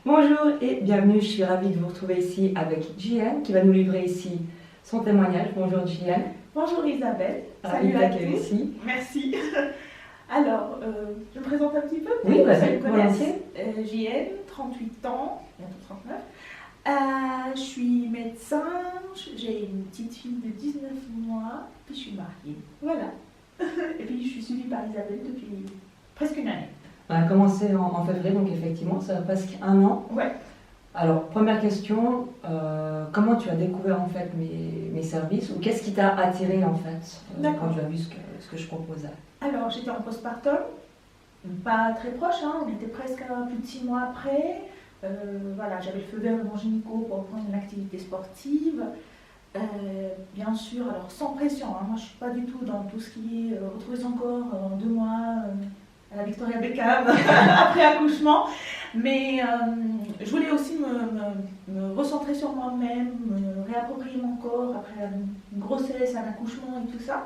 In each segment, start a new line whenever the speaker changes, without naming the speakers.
Bonjour et bienvenue, je suis ravie de vous retrouver ici avec JN qui va nous livrer ici son témoignage. Bonjour JN.
Bonjour Isabelle,
Salut
salut à
tous.
tous. Merci. Alors, je me présente un petit peu.
Oui,
vas-y,
volontiers.
JN, 38 ans, bientôt 39. Je suis médecin, j'ai une petite fille de 19 mois, puis je suis mariée. Voilà. Et puis je suis suivie par Isabelle depuis presque une année.
On a commencé en février, donc effectivement, ça va presque un an.
Ouais.
Alors, première question, comment tu as découvert en fait mes services ou qu'est-ce qui t'a attiré en fait quand tu as vu ce que je proposais?
Alors, j'étais en postpartum, pas très proche, hein, on était presque à plus de 6 mois après. Voilà, j'avais le feu vert de mon gynéco pour reprendre une activité sportive. Bien sûr, alors sans pression, hein, moi je suis pas du tout dans tout ce qui est retrouver son corps en 2 mois à la Victoria Beckham après accouchement, mais je voulais aussi me recentrer sur moi-même, me réapproprier mon corps après une grossesse, un accouchement et tout ça.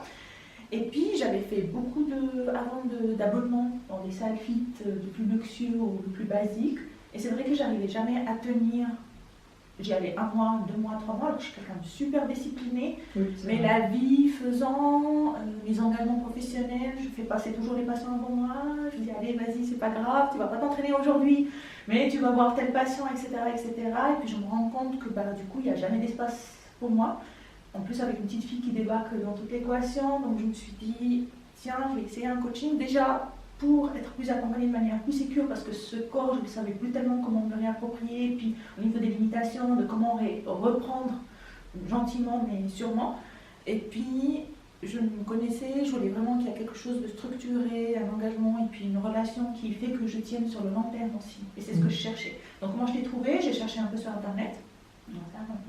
Et puis j'avais fait beaucoup d'abonnements dans des salles fit, du plus luxueux au plus basique, et c'est vrai que j'arrivais jamais à tenir. J'y allais 1 mois, 2 mois, 3 mois, alors que je suis quelqu'un de super discipliné. Oui, mais vrai. La vie faisant, mes engagements professionnels, je fais passer toujours les patients avant moi. Je dis allez, vas-y, c'est pas grave, tu vas pas t'entraîner aujourd'hui, mais tu vas voir tel patient, etc., etc. Et puis je me rends compte que du coup, il n'y a jamais d'espace pour moi. En plus, avec une petite fille qui débarque dans toute l'équation, donc je me suis dit, tiens, je vais essayer un coaching. Déjà, pour être plus accompagnée de manière plus sécure, parce que ce corps, je ne savais plus tellement comment me réapproprier, puis au niveau des limitations, de comment reprendre gentiment mais sûrement. Et puis, je me connaissais, je voulais vraiment qu'il y ait quelque chose de structuré, un engagement et puis une relation qui fait que je tienne sur le long terme aussi. Et c'est ce que je cherchais. Donc, comment je l'ai trouvé? J'ai cherché un peu sur Internet,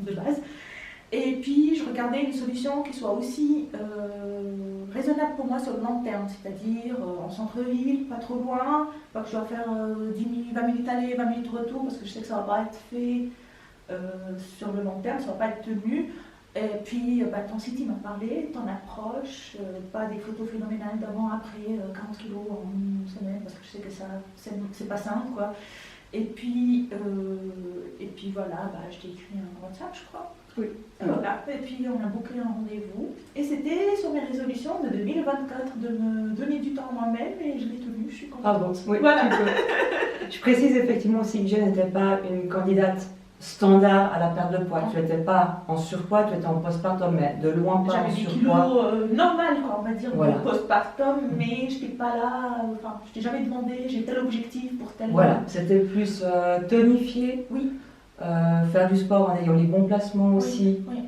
de base. Et puis, je regardais une solution qui soit aussi raisonnable pour moi sur le long terme, c'est-à-dire en centre-ville, pas trop loin, pas que je dois faire 20 minutes aller, 20 minutes retour, parce que je sais que ça ne va pas être fait sur le long terme, ça ne va pas être tenu. Et puis, ton site il m'a parlé, ton approche, pas des photos phénoménales d'avant-après, 40 kilos en une semaine, parce que je sais que ça, c'est pas simple, quoi. Et puis voilà, je t'ai écrit un WhatsApp, je crois. Oui. Voilà. Et puis on a booké un rendez-vous. Et c'était sur mes résolutions de 2024 de me donner du temps moi-même et je l'ai tenu, je suis contente.
Ah bon, oui,
voilà.
Je précise effectivement aussi que je n'étais pas une candidate standard à la perte de poids. Tu n'étais pas en surpoids, tu étais en postpartum, mais de loin pas en surpoids.
J'avais des kilos normal, quoi, on va dire, voilà. Postpartum, mais je n'étais pas là, enfin, je t'ai jamais demandé, j'ai tel objectif pour tel...
Voilà, c'était plus tonifié.
Oui.
Faire du sport en ayant les bons placements aussi.
Oui,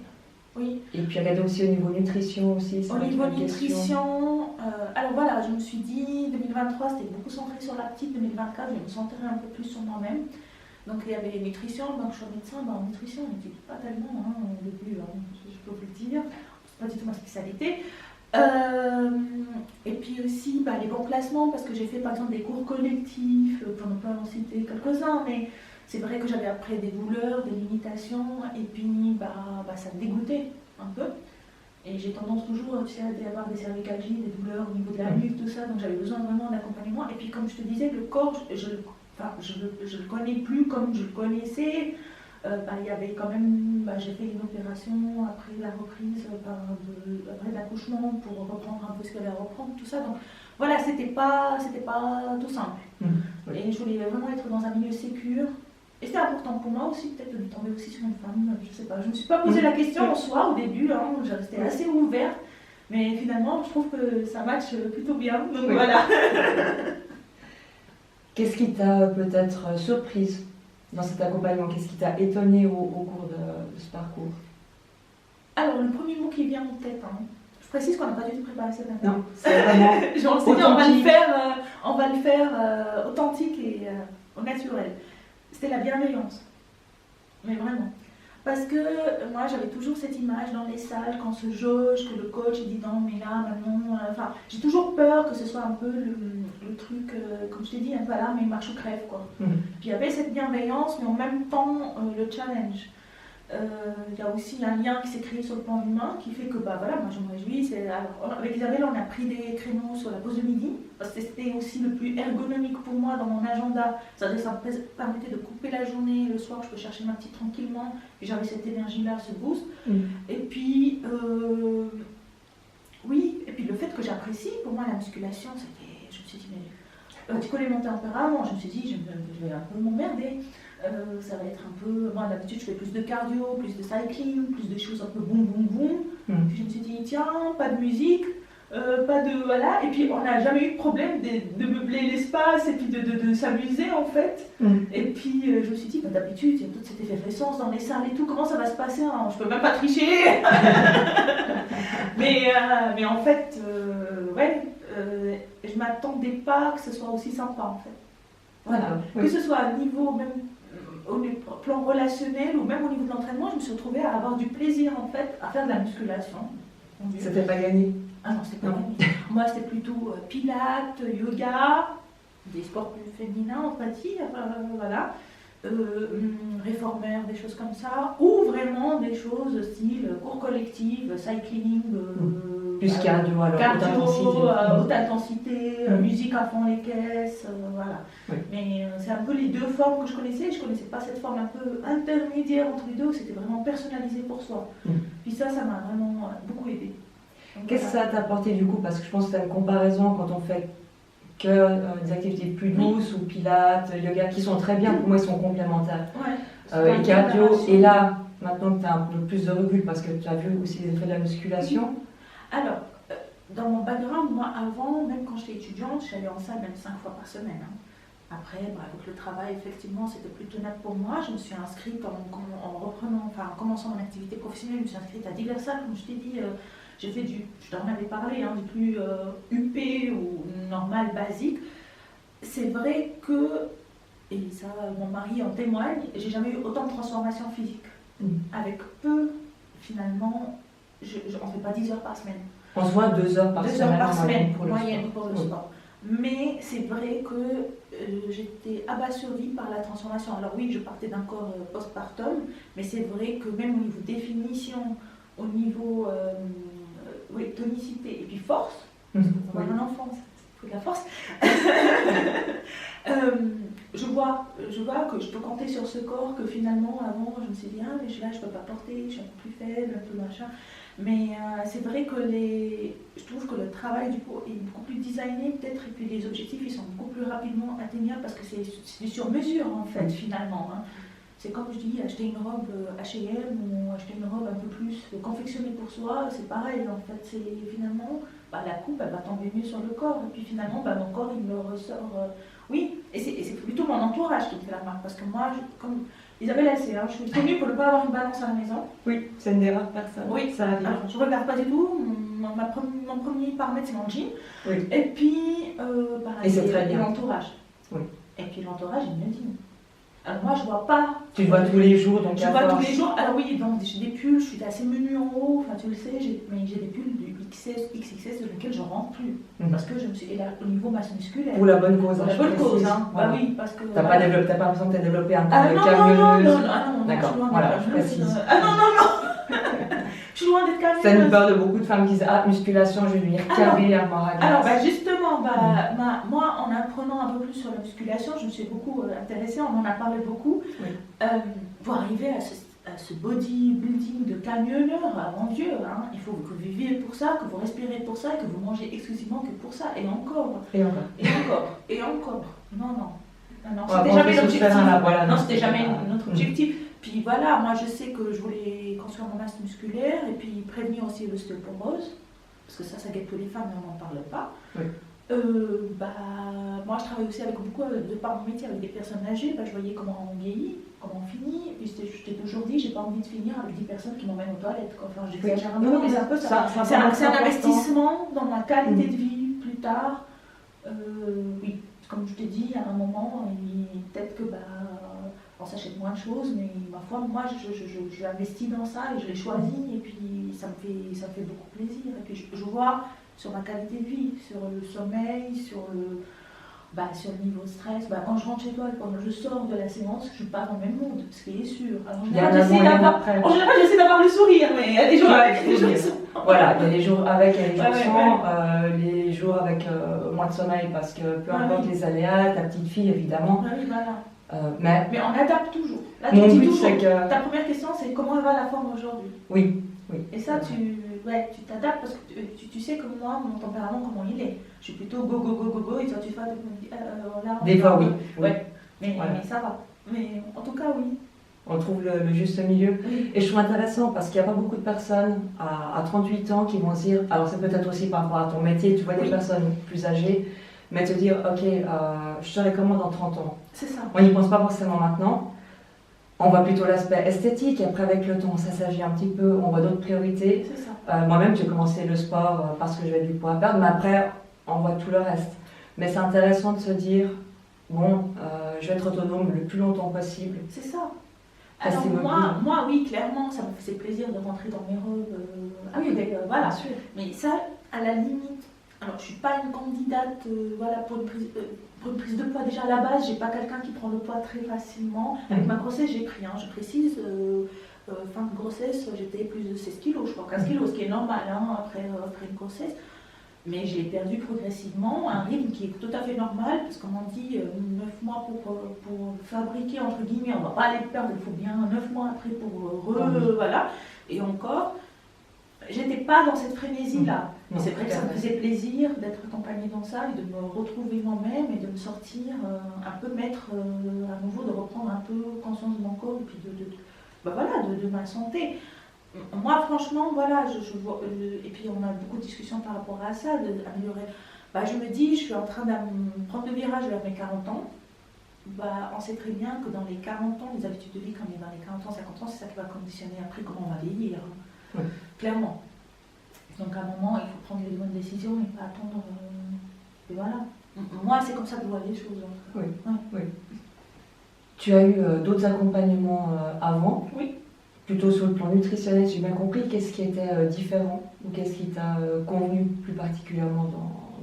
oui.
Et puis regarder aussi au niveau nutrition aussi.
Au niveau nutrition, alors voilà, je me suis dit 2023 c'était beaucoup centré sur la petite, 2024 je me centrais un peu plus sur moi-même. Donc il y avait nutrition, donc je suis médecin, en nutrition on n'était pas tellement au début, je peux vous le dire, c'est pas du tout ma spécialité. Et puis aussi les bons placements, parce que j'ai fait par exemple des cours collectifs, pour ne pas en citer quelques-uns, mais c'est vrai que j'avais après des douleurs, des limitations, et puis ça me dégoûtait un peu. Et j'ai tendance toujours à avoir des cervicalgies, des douleurs au niveau de la nuque, tout ça, donc j'avais besoin vraiment d'accompagnement. Et puis comme je te disais, le corps, je le connais plus comme je le connaissais. Il y avait quand même, j'ai fait une opération après la reprise, après l'accouchement, pour reprendre un peu ce qu'il y avait à reprendre, tout ça. Donc voilà, c'était pas tout simple. Oui. Et je voulais vraiment être dans un milieu sécure. Et c'était important pour moi aussi, peut-être de tomber aussi sur une femme, je sais pas. Je me suis pas posé la question en soi au début, je restais assez ouverte. Mais finalement, je trouve que ça match plutôt bien. Donc voilà.
Qu'est-ce qui t'a peut-être surprise dans cet accompagnement? Qu'est-ce qui t'a étonné au cours de ce parcours?
Alors, le premier mot qui vient en tête, je précise qu'on n'a pas du tout préparé cette interview.
Non, c'est vraiment
on va le faire authentique et au naturel. C'était la bienveillance. Mais vraiment. Parce que moi, j'avais toujours cette image dans les salles, quand on se jauge, que le coach dit non, mais là, maintenant... j'ai toujours peur que ce soit un peu le truc, comme je t'ai dit, un peu là, mais marche ou crève, quoi. Puis il y avait cette bienveillance, mais en même temps, le challenge. Il y a aussi un lien qui s'est créé sur le plan humain qui fait que voilà, moi je me réjouis. Avec Isabelle, on a pris des créneaux sur la pause de midi parce que c'était aussi le plus ergonomique pour moi dans mon agenda. C'est-à-dire ça me permettait de couper la journée, le soir je peux chercher ma petite tranquillement, et j'avais cette énergie-là, ce boost. Et puis, oui, et puis le fait que j'apprécie, pour moi la musculation, c'était, je me suis dit, mais tu connais mon tempérament, je me suis dit, je vais un peu m'emmerder. Ça va être un peu. Moi d'habitude je fais plus de cardio, plus de cycling, plus de choses un peu boum boum boum. Puis je me suis dit tiens, pas de musique, pas de. Voilà. Et puis on n'a jamais eu de problème de meubler l'espace et puis de s'amuser en fait. Et puis je me suis dit, d'habitude il y a toute cette effervescence dans les salles et tout, comment ça va se passer hein, je peux même pas tricher. mais en fait, ouais, je m'attendais pas que ce soit aussi sympa en fait. Voilà. Oui. Que ce soit à niveau même au plan relationnel ou même au niveau de l'entraînement, je me suis retrouvée à avoir du plaisir en fait à faire de la musculation.
C'était pas gagné?
Ah non, c'était pas gagné. Moi, c'était plutôt pilates, yoga, des sports plus féminins, on va dire, voilà. Réformère, des choses comme ça, ou vraiment des choses style cours collectif, cycling,
plus cardio, alors
haute intensité, musique à fond les caisses, voilà. Oui. Mais c'est un peu les deux formes que je connaissais pas cette forme un peu intermédiaire entre les deux, où c'était vraiment personnalisé pour soi. Puis ça m'a vraiment beaucoup aidé.
Qu'est-ce que ça t'a apporté du coup? Parce que je pense que c'est une comparaison quand on fait que des activités plus douces ou pilates, yoga, qui sont très bien, pour moi ils sont complémentaires. Et cardio, et là, maintenant que tu as un peu plus de recul, parce que tu as vu aussi les effets de la musculation.
Alors, dans mon background, moi avant, même quand j'étais étudiante, j'allais en salle même 5 fois par semaine. Après, avec le travail, effectivement, c'était plus tenable pour moi. Je me suis inscrite en commençant mon activité professionnelle, je me suis inscrite à divers salles, comme je t'ai dit. J'ai fait je t'en avais parlé, du plus UP ou normal, basique. C'est vrai que, et ça mon mari en témoigne, j'ai jamais eu autant de transformation physique. Avec peu, finalement, on ne fait pas 10 heures par semaine.
On se voit 2 heures par semaine.
2 heures par semaine, moyenne pour le sport. Mais c'est vrai que j'étais abasourdie par la transformation. Alors oui, je partais d'un corps postpartum, mais c'est vrai que même au niveau définition, au niveau tonicité et puis force, parce que pour un enfant, il faut de la force, je vois que je peux compter sur ce corps, que finalement, avant, je me suis dit, mais là, je ne peux pas porter, je suis un peu plus faible, un peu machin. Mais c'est vrai que je trouve que le travail du coup est beaucoup plus designé peut-être, et puis les objectifs, ils sont beaucoup plus rapidement atteignables parce que c'est du sur-mesure, en fait, finalement. C'est comme je dis, acheter une robe H&M ou acheter une robe un peu plus confectionnée pour soi, c'est pareil en fait. C'est finalement, la coupe elle va tomber mieux sur le corps et puis finalement mon corps il me ressort. Oui, et c'est plutôt mon entourage qui me fait la remarque parce que moi, comme Isabelle elle sait, je suis connue pour ne pas avoir une balance à la maison.
Oui, c'est une des rares personnes.
Oui,
ça arrive.
Alors, je ne regarde pas du tout, mon premier paramètre c'est mon jean.
Oui.
Et puis,
et c'est très bien.
L'entourage.
Oui.
Et puis l'entourage il me dit. Alors moi je vois pas.
Tu le vois tous les jours donc.
Je vois tous les jours. Alors oui, donc j'ai des pulls, je suis assez menue en haut, enfin tu le sais, mais j'ai des pulls du XXS de lesquels je rentre plus. Parce que je me suis là au niveau masse musculaire.
Pour la bonne cause.
Pour la bonne cause, hein. Voilà. Bah oui, parce que.
T'as pas l'impression que tu as développé un corps de
camionneuse.
Non, d'accord. Voilà, je précise.
Je suis loin d'être camionneuse.
Ça nous parle de beaucoup de femmes qui disent musculation, je vais devenir carré à Moragas.
Alors justement, moi en apprenant un peu plus sur la musculation, je me suis beaucoup intéressée, on en a parlé beaucoup, pour arriver à ce bodybuilding de camionneur, mon Dieu, il faut que vous viviez pour ça, que vous respirez pour ça, que vous mangez exclusivement que pour ça, et encore. Non, c'était jamais l'objectif. Non, c'était jamais notre objectif. Puis voilà, moi je sais que je voulais construire mon masse musculaire et puis prévenir aussi l'ostéoporose, parce que ça guette que les femmes, mais on n'en parle pas.
Oui.
Moi je travaille aussi avec beaucoup, de par mon métier, avec des personnes âgées, je voyais comment on vieillit, comment on finit, et puis je t'ai toujours dit, j'ai pas envie de finir avec 10 personnes qui m'emmènent aux toilettes. Enfin, j'exagère un peu, mais c'est un peu ça. C'est un investissement dans ma qualité de vie plus tard. Oui, comme je t'ai dit, à un moment, peut-être que on s'achète moins de choses, mais ma foi, moi je investis dans ça et je l'ai choisi et puis ça me fait beaucoup plaisir. Et puis je vois sur ma qualité de vie, sur le sommeil, sur sur le niveau stress, quand je rentre chez toi et quand je sors de la séance, je ne suis pas dans le même monde, ce qui est sûr. Alors, en général, j'essaie d'avoir le sourire, mais il y a des jours avec, des jours sans.
Voilà, il y a des jours avec, il y a des jours sans, les jours avec moins de sommeil, parce que peu importe les aléas, ta petite fille évidemment.
Oui, voilà.
Mais
on adapte toujours. Là,
mon but,
toujours,
c'est que...
Ta première question, c'est comment va la forme aujourd'hui?
Oui.
Et ça, tu t'adaptes parce que tu sais que moi, mon tempérament, comment il est. Je suis plutôt go, et toi, tu fais là.
Des fois, oui.
Ouais. Mais ça va. Mais en tout cas, oui.
On trouve le juste milieu.
Oui.
Et je trouve intéressant parce qu'il n'y a pas beaucoup de personnes à 38 ans qui vont se dire, alors c'est peut-être aussi par rapport à ton métier, tu vois des personnes plus âgées, mais te dire, ok, je serai comment dans 30 ans?
C'est ça.
On n'y pense pas forcément maintenant. On voit plutôt l'aspect esthétique, et après avec le temps, ça s'agit un petit peu, on voit d'autres priorités.
C'est ça.
Moi-même, j'ai commencé le sport parce que j'avais du poids à perdre, mais après, on voit tout le reste. Mais c'est intéressant de se dire, je vais être autonome le plus longtemps possible.
C'est ça. Alors moi, oui, clairement, ça me faisait plaisir de rentrer dans mes robes. Voilà. Sûr. Mais ça, à la limite, alors je ne suis pas une candidate pour une prise de poids. Déjà à la base, je n'ai pas quelqu'un qui prend le poids très facilement. Avec ma grossesse, j'ai pris, je précise, fin de grossesse, j'étais plus de 16 kilos, je crois, 15 kilos, ce qui est normal après une grossesse. Mais je l'ai perdu progressivement, un rythme qui est tout à fait normal, parce qu'on m'a dit 9 mois pour fabriquer, entre guillemets, on ne va pas aller perdre, il faut bien 9 mois après pour voilà. Et encore, j'étais pas dans cette frénésie-là. Mais c'est vrai que ça me faisait plaisir d'être accompagnée dans ça et de me retrouver moi-même et de me sortir, un peu mettre à nouveau, de reprendre un peu conscience de mon corps et puis de ma santé. Moi, franchement, voilà, je vois, et puis on a beaucoup de discussions par rapport à ça, d'améliorer. Je me dis, je suis en train de prendre le virage vers mes 40 ans. On sait très bien que dans les 40 ans, les habitudes de vie, quand on est dans les 40 ans, 50 ans, c'est ça qui va conditionner après comment on va vieillir. Oui. Clairement. Donc à un moment, il faut prendre les bonnes décisions et pas attendre. Et voilà. Moi, c'est comme ça que je vois les choses.
Oui. Tu as eu d'autres accompagnements avant?
Oui.
Plutôt sur le plan nutritionnel, j'ai bien compris. Qu'est-ce qui était différent ou qu'est-ce qui t'a convenu plus particulièrement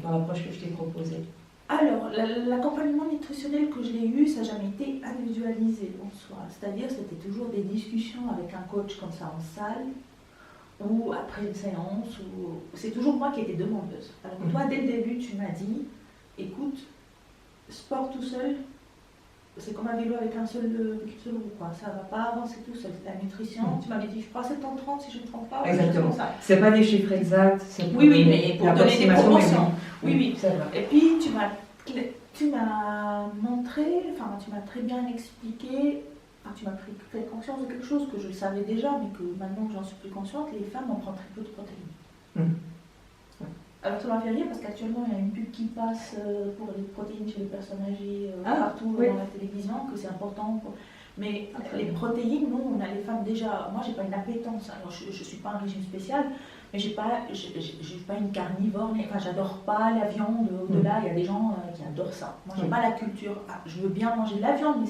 dans l'approche que je t'ai proposée?
Alors, l'accompagnement nutritionnel que j'ai eu, ça n'a jamais été individualisé en soi. C'est-à-dire, c'était toujours des discussions avec un coach comme ça en salle ou après une séance. C'est toujours moi qui étais demandeuse. Alors toi, dès le début, tu m'as dit, écoute, sport tout seul, c'est comme un vélo avec une seule roue, quoi. Ça ne va pas avancer tout seul. La nutrition, tu m'avais dit, je crois 70-30 si je ne me trompe pas.
Exactement. Ce n'est pas des chiffres exacts.
Oui, mais pour donner des proportions. Oui.
Ça va.
Et puis, tu m'as montré, tu m'as très bien expliqué, tu m'as fait conscience de quelque chose que je savais déjà, mais que maintenant que j'en suis plus consciente, les femmes en prennent très peu de protéines. Alors ça m'a fait rire parce qu'actuellement il y a une pub qui passe pour les protéines chez les personnes âgées partout dans la télévision, que c'est important. Mais les protéines, nous, on a les femmes déjà. Moi, j'ai pas une appétence. Alors, je suis pas un régime spécial, mais j'ai pas une carnivore. J'adore pas la viande. Au-delà, il y a des gens qui adorent ça. Moi, j'ai pas la culture. Je veux bien manger de la viande, mais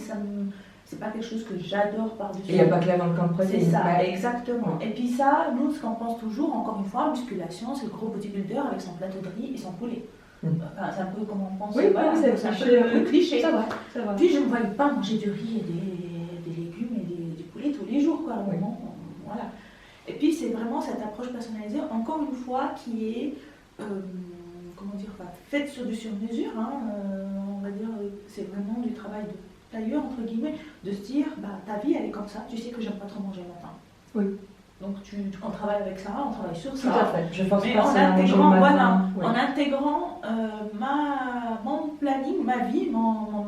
c'est pas quelque chose que j'adore par-dessus.
Et il n'y a pas que la viande comme protéine.
C'est ça, exactement. Et puis ça, nous, ce qu'on pense toujours, encore une fois, musculation, c'est le gros bodybuilder avec son plateau de riz et son poulet. C'est un peu comme on pense.
Oui, c'est
un peu cliché.
Ça va.
Puis je ne voyais pas manger du riz et des légumes et du poulet tous les jours, quoi. Voilà. Et puis c'est vraiment cette approche personnalisée, encore une fois, qui est faite sur du sur-mesure. On va dire, c'est vraiment du travail de tailleur, entre guillemets, de se dire, ta vie elle est comme ça, tu sais que j'aime pas trop manger le matin.
Oui.
Donc on travaille avec ça, on travaille sur ça.
Tout à fait. Je pense
mais
pas
en intégrant mon planning, ma vie,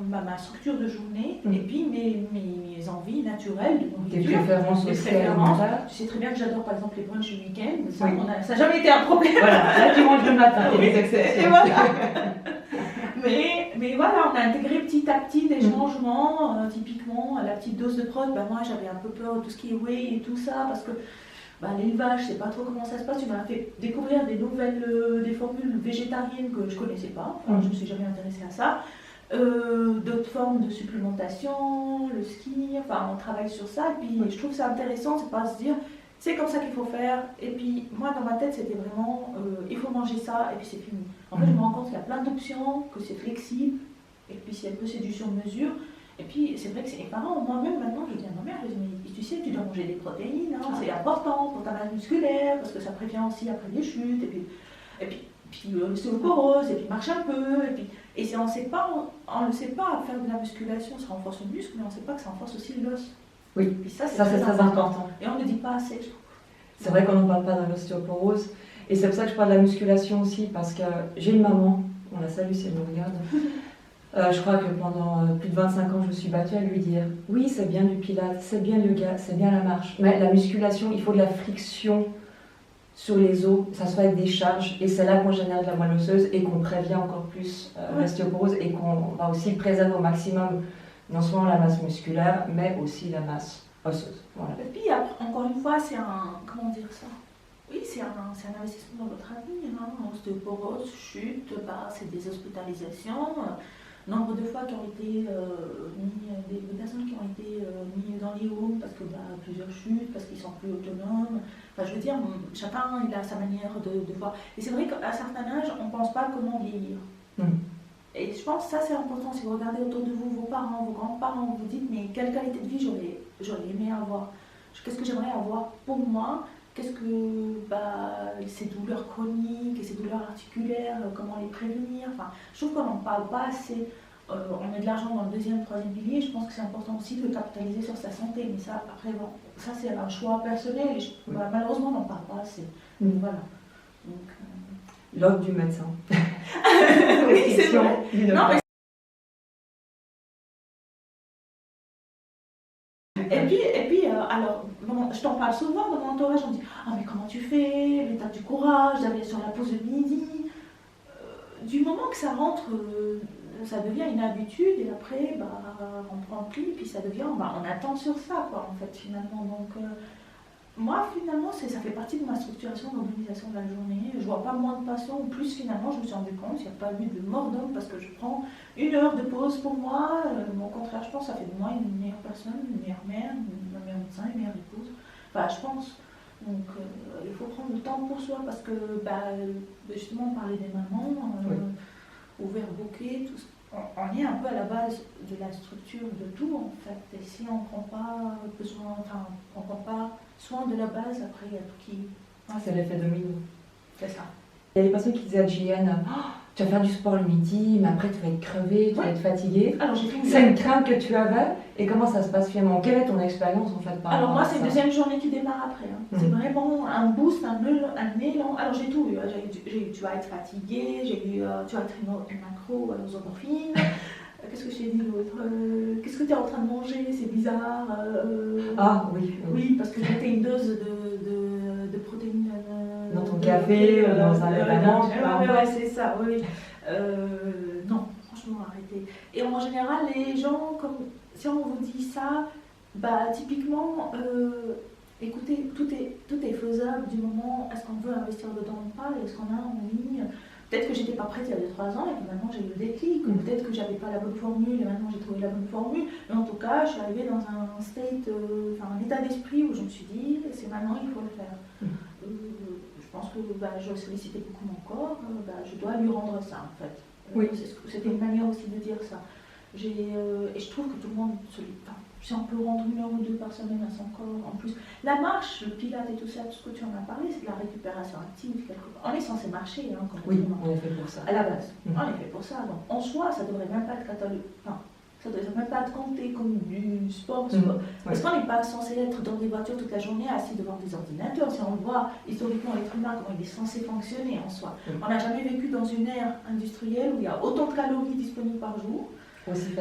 ma structure de journée, et puis mes envies naturelles de nourriture.
Tes préférences aussi.
Tu sais très bien que j'adore par exemple les brunchs du week-end. Ça n'a jamais été un problème.
Voilà, là tu manges le matin.
Et voilà. Mais voilà, on a intégré petit à petit des changements, typiquement la petite dose de prod. Moi j'avais un peu peur de tout ce qui est whey et tout ça parce que l'élevage, je sais pas trop comment ça se passe. Tu m'as fait découvrir des formules végétariennes que je connaissais pas. Je me suis jamais intéressée à ça. D'autres formes de supplémentation, le ski, on travaille sur ça. Et puis je trouve ça intéressant, c'est pas se dire c'est comme ça qu'il faut faire. Et puis moi dans ma tête c'était vraiment il faut manger ça et puis c'est fini. En fait je me rends compte qu'il y a plein d'options, que c'est flexible Et puis c'est un peu c'est du sur-mesure. Et puis c'est vrai que c'est parents, moi-même maintenant je dis à ma mère, je dis mais tu sais tu dois manger des protéines, hein, c'est important pour ta masse musculaire, parce que ça prévient aussi après les chutes, puis l'ostéoporose, et puis marche un peu, et on ne sait pas faire de la musculation, ça renforce le muscle, mais on ne sait pas que ça renforce aussi l'os.
Oui,
puis ça c'est
très important.
Et on ne dit pas assez, je trouve.
C'est vrai qu'on n'en parle pas dans l'ostéoporose, et c'est pour ça que je parle de la musculation aussi, parce que j'ai une maman, on la salue si elle nous regarde. Je crois que pendant plus de 25 ans, je me suis battue à lui dire « Oui, c'est bien du pilates, c'est bien le yoga, c'est bien la marche, mais la musculation, il faut de la friction sur les os, ça se fait avec des charges, et c'est là qu'on génère de la moelle osseuse et qu'on prévient encore plus l'ostéoporose et qu'on va aussi préserver au maximum non seulement la masse musculaire, mais aussi la masse osseuse. » Voilà.
Et puis, encore une fois, c'est un... Comment dire ça ? Oui, c'est un investissement dans votre avenir. Hein. Ostéoporose, chute, c'est des hospitalisations. Nombre de fois qui ont été des personnes qui ont été mises dans les homes parce que plusieurs chutes, parce qu'ils sont plus autonomes. Enfin, je veux dire, chacun il a sa manière de voir. Et c'est vrai qu'à un certain âge, on ne pense pas comment vieillir. Et je pense que ça c'est important. Si vous regardez autour de vous, vos parents, vos grands-parents, vous vous dites mais quelle qualité de vie j'aurais aimé avoir. Qu'est-ce que j'aimerais avoir pour moi? Qu'est-ce que ces douleurs chroniques et ces douleurs articulaires, comment les prévenir? Enfin, je trouve qu'on n'en parle pas assez. On met de l'argent dans le deuxième, troisième pilier. Je pense que c'est important aussi de capitaliser sur sa santé. Mais ça, après, bon, ça c'est un choix personnel. Malheureusement, on n'en parle pas assez. Voilà.
L'ordre du médecin.
Oui, c'est vrai. Non, mais... Et puis, alors, je t'en parle souvent dans mon entourage, on me dit « Ah mais comment tu fais? Mais t'as du courage d'aller sur la pause de midi. » Du moment que ça rentre, ça devient une habitude et après, on prend le pli, puis ça devient, on attend sur ça, quoi, en fait, finalement. Donc, moi, finalement, ça fait partie de ma structuration d'organisation de la journée. Je vois pas moins de patients, ou plus, finalement, je me suis rendu compte, il n'y a pas eu de mort d'homme parce que je prends 1 heure de pause pour moi. Au contraire, je pense que ça fait de moi une meilleure personne, une meilleure mère, un meilleur médecin, une meilleure épouse. Enfin, je pense. Donc, il faut prendre le temps pour soi parce que, justement, parler des mamans, ouvert bouquet, tout ça. On est un peu à la base de la structure de tout en fait. Et si on ne prend pas soin de la base, après il y a tout qui...
C'est l'effet domino.
C'est ça.
Il y a des personnes qui disaient à Gilliane tu vas faire du sport le midi, mais après tu vas être crevée, tu vas être fatiguée.
Alors,
c'est une crainte que tu avais. Et comment ça se passe finalement? Quelle est ton expérience en fait par
Alors moi, c'est une deuxième journée qui démarre après. Hein. C'est vraiment un boost, un élan. Alors j'ai tout eu. Tu vas être fatiguée, tu vas être une accro aux endorphines. Qu'est-ce que je t'ai dit l'autre? Qu'est-ce que tu es en train de manger? C'est bizarre.
Ah oui.
Oui, parce que j'étais une dose de protéines.
Dans ton café, dans un lait d'amande.
Ouais, c'est ça, oui. Non, franchement, arrêtez. Et en général, les gens, si on vous dit ça, typiquement, écoutez, tout est faisable du moment, est-ce qu'on veut investir dedans ou pas, est-ce qu'on a envie. Peut-être que j'étais pas prête il y a 2-3 ans et que maintenant j'ai eu le déclic, ou peut-être que j'avais pas la bonne formule et maintenant j'ai trouvé la bonne formule. Mais en tout cas, je suis arrivée dans un un état d'esprit où je me suis dit, c'est maintenant, il faut le faire. Je pense que je sollicitais beaucoup mon corps, je dois lui rendre ça en fait.
Oui.
C'était une manière aussi de dire ça. Et je trouve que tout le monde, si on peut rendre 1 heure ou 2 par semaine à son corps, en plus. La marche, le pilate et tout ça, tout ce que tu en as parlé, c'est de la récupération active quelque part. On est censé marcher, comme
oui, on est fait pour ça.
À la base, on est fait pour ça. Donc en soi, ça devrait même pas être ça devrait même pas être compté comme du sport. Parce qu'on n'est pas censé être dans des voitures toute la journée assis devant des ordinateurs. Si on voit historiquement l'être humain, comment il est censé fonctionner en soi. On n'a jamais vécu dans une ère industrielle où il y a autant de calories disponibles par jour.
Aussi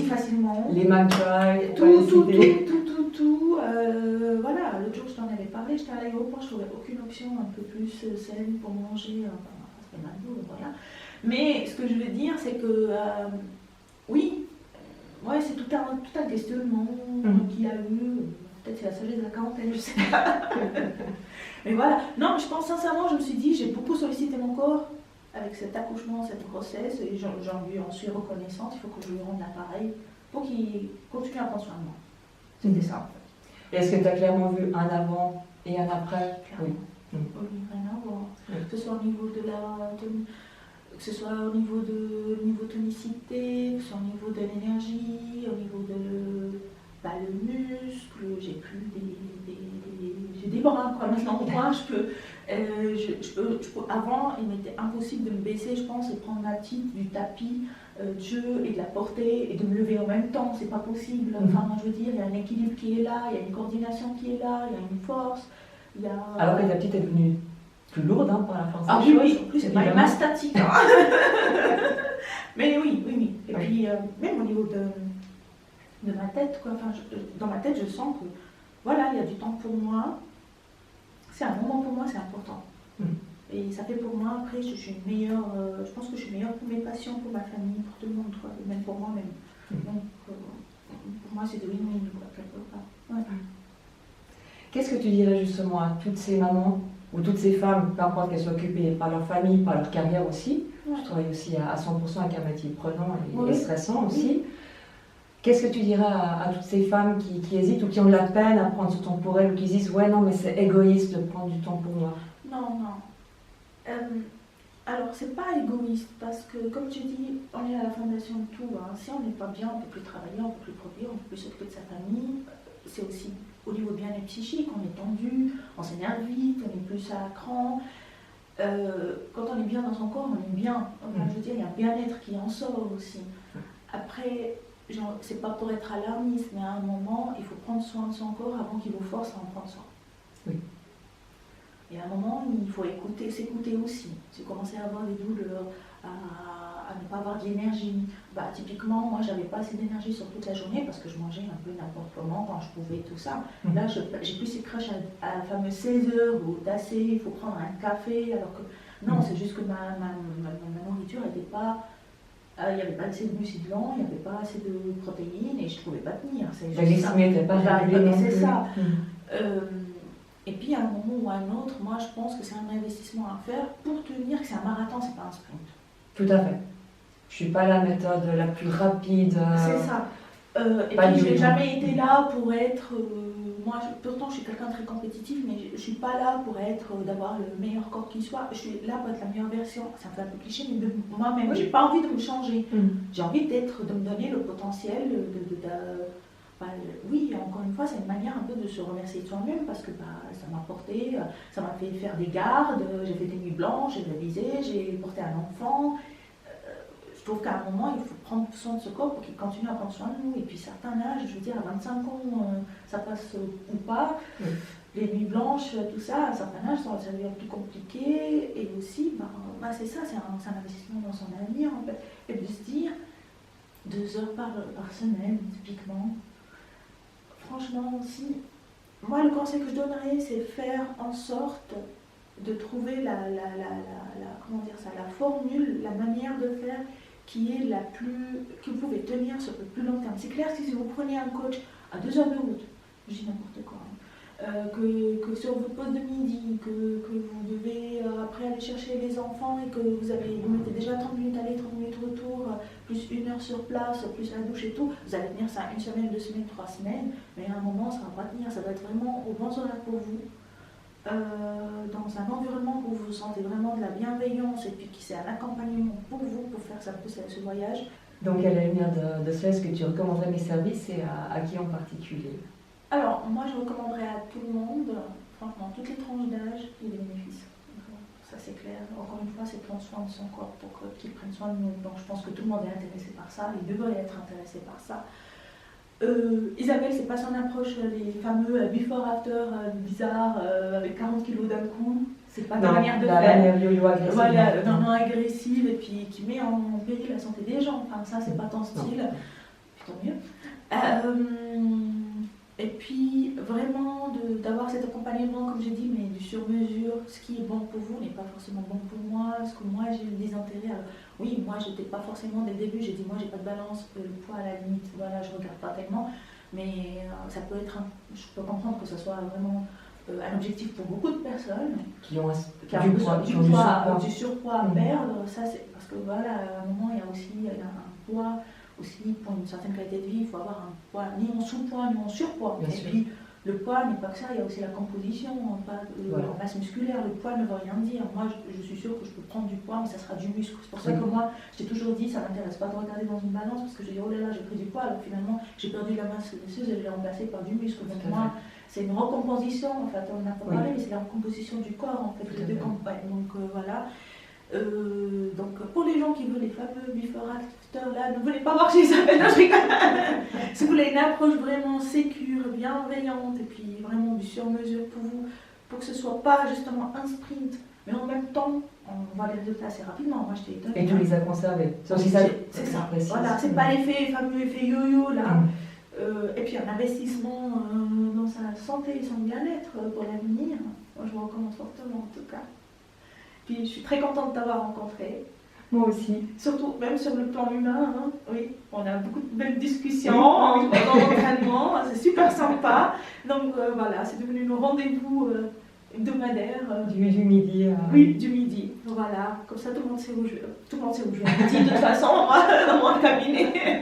facilement. Les McDonald's,
tout. Voilà, l'autre jour je t'en avais parlé, j'étais à l'aéroport, je trouvais aucune option un peu plus saine pour manger. Ça fait McDo, voilà. Mais ce que je veux dire, c'est que oui, c'est tout un questionnement qu'il y a eu. Peut-être c'est la sagesse de la quarantaine, je sais pas. Mais voilà. Non, mais je pense sincèrement, je me suis dit, j'ai beaucoup sollicité mon corps avec cet accouchement, cette grossesse, et j'en suis reconnaissante. Il faut que je lui rende l'appareil pour qu'il continue à prendre soin de moi. C'était ça en fait.
Est-ce que tu as clairement vu un avant et un après?
Oui. Rien à voir. Que ce soit au niveau de que ce soit au niveau de tonicité, que ce soit au niveau de l'énergie, au niveau de le muscle, j'ai plus j'ai des bras quoi. Maintenant moi avant il m'était impossible de me baisser je pense et prendre ma petite du tapis de jeu et de la porter et de me lever en même temps, c'est pas possible. Enfin je veux dire, il y a un équilibre qui est là, il y a une coordination qui est là, il y a une force, il y a...
Alors que ta petite est devenue plus lourde pour la force
des choses. Oui, en plus c'est pas une masse statique. Mais oui. Et puis même au niveau de ma tête, quoi. Enfin, dans ma tête, je sens que voilà, il y a du temps pour moi. C'est un moment pour moi, c'est important. Et ça fait pour moi, après, je suis meilleure, je pense que je suis meilleure pour mes patients, pour ma famille, pour tout le monde, quoi, même pour moi-même. Donc, pour moi, c'est de win-win, quoi, quelque part. Ouais.
Qu'est-ce que tu dirais justement à toutes ces mamans ou toutes ces femmes, peu importe qu'elles soient occupées par leur famille, par leur carrière aussi, je travaille aussi à 100% avec un métier prenant et stressant aussi. Qu'est-ce que tu dirais à toutes ces femmes qui hésitent ou qui ont de la peine à prendre ce temps pour elles ou qui disent « ouais, non, mais c'est égoïste de prendre du temps pour moi ».
Non. Alors, c'est pas égoïste parce que, comme tu dis, on est à la fondation de tout. Hein. Si on n'est pas bien, on ne peut plus travailler, on ne peut plus produire, on ne peut plus s'occuper de sa famille. C'est aussi au niveau bien-être psychique, on est tendu, on s'énerve vite, on est plus à cran. Quand on est bien dans son corps, on est bien. Enfin, je veux dire, il y a un bien-être qui en sort aussi. Après, c'est pas pour être alarmiste, mais à un moment, il faut prendre soin de son corps avant qu'il vous force à en prendre soin.
Oui.
Et à un moment, il faut s'écouter aussi. Si vous commencez à avoir des douleurs, à ne pas avoir d'énergie, typiquement, moi, j'avais pas assez d'énergie sur toute la journée parce que je mangeais un peu n'importe comment quand je pouvais, tout ça. Là, j'ai plus ces crashs à la fameuse 16 heures où d'assez, il faut prendre un café, alors que non, c'est juste que ma nourriture n'était pas... il n'y avait pas assez de glucides lents, il n'y avait pas assez de protéines et je ne pouvais pas tenir.
La glycémie n'était pas régulée non plus.
C'est ça. Et puis à un moment ou à un autre, moi je pense que c'est un investissement à faire pour tenir, que c'est un marathon, c'est pas un sprint.
Tout à fait. Je ne suis pas la méthode la plus rapide.
C'est ça. Et puis je n'ai jamais été là pour être... pourtant je suis quelqu'un de très compétitif, mais je ne suis pas là pour d'avoir le meilleur corps qui soit. Je suis là pour être la meilleure version. C'est un peu cliché, mais de moi-même. J'ai pas envie de me changer. J'ai envie de me donner le potentiel oui, encore une fois, c'est une manière un peu de se remercier de soi-même parce que ça m'a porté, ça m'a fait faire des gardes, j'ai fait des nuits blanches, j'ai révisé, j'ai porté un enfant. Je trouve qu'à un moment, il faut prendre soin de ce corps pour qu'il continue à prendre soin de nous. Et puis certains âges, je veux dire, à 25 ans, ça passe ou pas. Les nuits blanches, tout ça, à certains âges, ça devient plus compliqué. Et aussi, c'est ça, c'est un investissement dans son avenir, en fait. Et de se dire, 2 heures par semaine, typiquement. Franchement, aussi, moi, le conseil que je donnerais, c'est faire en sorte de trouver la formule, la manière de faire qui est que vous pouvez tenir sur le plus long terme. C'est clair que si vous prenez un coach à 2 heures de route, je dis n'importe quoi, que sur votre pause de midi, que vous devez après aller chercher les enfants et que vous mettez déjà 30 minutes aller, 30 minutes retour, plus 1 heure sur place, plus la douche et tout, vous allez tenir ça 1 semaine, 2 semaines, 3 semaines, mais à un moment ça ne va pas tenir, ça va être vraiment au bon horaire pour vous. Dans un environnement où vous vous sentez vraiment de la bienveillance et puis qui c'est un accompagnement pour vous, pour faire ce voyage.
Donc à la lumière de ça, est-ce que tu recommanderais mes services et à qui en particulier?
Alors, moi je recommanderais à tout le monde, franchement, toutes les tranches d'âge et des bénéfices. Ça c'est clair. Encore une fois, c'est prendre soin de son corps pour qu'il prenne soin de nous. Donc je pense que tout le monde est intéressé par ça, il devrait être intéressé par ça. Isabelle, c'est pas son approche, les fameux before-after bizarres avec 40 kilos d'un coup. C'est pas ta manière de faire.
La manière yo-yo agressive.
Voilà, non, agressive et puis qui met en péril la santé des gens. Enfin, ça, c'est pas ton style. Tant mieux. Et puis, vraiment, d'avoir cet accompagnement, comme j'ai dit, mais du sur-mesure. Ce qui est bon pour vous n'est pas forcément bon pour moi. Ce que moi, j'ai des intérêts. Oui, moi, j'étais pas forcément, dès le début, j'ai dit, moi, j'ai pas de balance, le poids, à la limite, voilà, je regarde pas tellement. Mais ça peut être, je peux comprendre que ce soit vraiment un objectif pour beaucoup de personnes.
Qui ont
du surpoids à perdre. Ça, c'est parce que, voilà, à un moment, il y a aussi un poids. Aussi, pour une certaine qualité de vie, il faut avoir un poids ni en sous-poids ni en surpoids.
Bien
et
sûr.
puis, Le poids n'est pas que ça, il y a aussi la composition, pas en masse musculaire. Le poids ne veut rien dire. Moi, je suis sûre que je peux prendre du poids, mais ça sera du muscle. C'est pour ça que moi, j'ai toujours dit, ça ne m'intéresse pas de regarder dans une balance, parce que je dis, oh là là, j'ai pris du poids, alors finalement, j'ai perdu la masse graisseuse et je l'ai remplacée par du muscle. Donc moi, c'est une recomposition, en fait, on n'a pas parlé, mais c'est la recomposition du corps, en fait, les deux campagnes. Donc voilà. Donc pour les gens qui veulent les fameux before after là, ne voulez pas voir chez Isabelle, je rigole. Si vous voulez une approche vraiment sécure, bienveillante et puis vraiment du sur-mesure pour vous, pour que ce soit pas justement un sprint, mais en même temps on voit les résultats assez rapidement. Moi j'étais étonnée.
Et tu les as conservés.
C'est ça. Voilà, c'est pas fameux effet yo-yo là. Et puis un investissement dans sa santé et son bien-être pour l'avenir. Moi je vous recommande fortement en tout cas. Puis je suis très contente de t'avoir rencontré.
Moi aussi.
Surtout, même sur le plan humain, hein. Oui, on a beaucoup de belles discussions pendant l'entraînement, c'est super sympa. Donc voilà, c'est devenu nos rendez-vous hebdomadaires.
Du midi.
Oui, du midi. Voilà, comme ça tout le monde sait où je vais. Tout le monde sait où je vais. De toute façon, dans mon cabinet.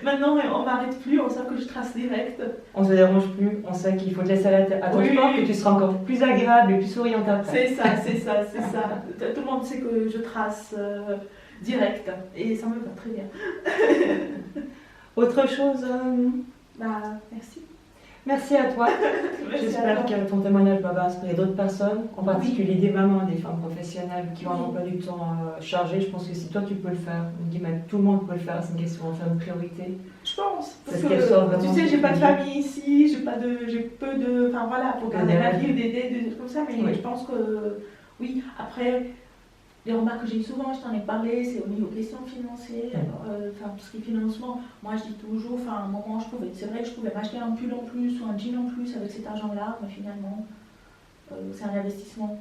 Maintenant, on m'arrête plus, on sait que je trace direct.
On ne se dérange plus, on sait qu'il faut te laisser à ton sport, que tu seras encore plus agréable et plus souriante après.
C'est ça. Tout le monde sait que je trace direct et ça me va très bien.
Autre chose
Merci.
Merci à toi. J'espère que ton témoignage va inspirer d'autres personnes, en particulier des mamans, des femmes professionnelles qui ont un emploi du temps chargé. Je pense que si toi tu peux le faire, on dit même tout le monde peut le faire, c'est une question de faire une priorité.
Je pense. Parce que tu sais, j'ai pas de famille ici, j'ai peu de. Enfin voilà, pour garder ma vie ou des trucs comme ça, mais je pense que oui. Après, les remarques que j'ai souvent, je t'en ai parlé, c'est au niveau questions financières, tout ce qui est financement. Moi, je dis toujours, à un moment, c'est vrai que je pouvais m'acheter un pull en plus ou un jean en plus avec cet argent-là, mais finalement, c'est un investissement.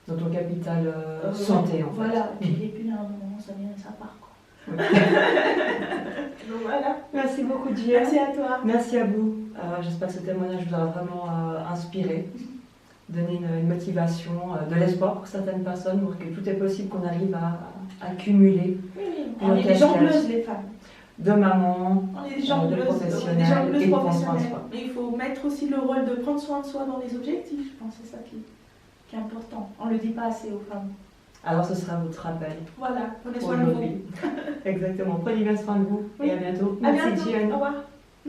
Dans ton capital santé, en fait.
Voilà, et puis à un moment, ça vient et ça part, quoi. Donc voilà.
Merci beaucoup, Gia.
Merci à toi.
Merci à vous. J'espère que ce témoignage vous aura vraiment inspiré. Donner une motivation, de l'espoir pour certaines personnes, pour que tout est possible, qu'on arrive à cumuler.
Oui, on est des jongleuses, les femmes.
De maman,
on est des jongleuses,
de professionnelles et de prendre soin de soi.
Mais il faut mettre aussi le rôle de prendre soin de soi dans les objectifs, je pense que c'est ça qui est important. On ne le dit pas assez aux femmes.
Alors ce sera votre rappel.
Voilà, prenez soin de vous.
Exactement, prenez bien soin de vous et à bientôt.
Merci, Jeanne. Au revoir.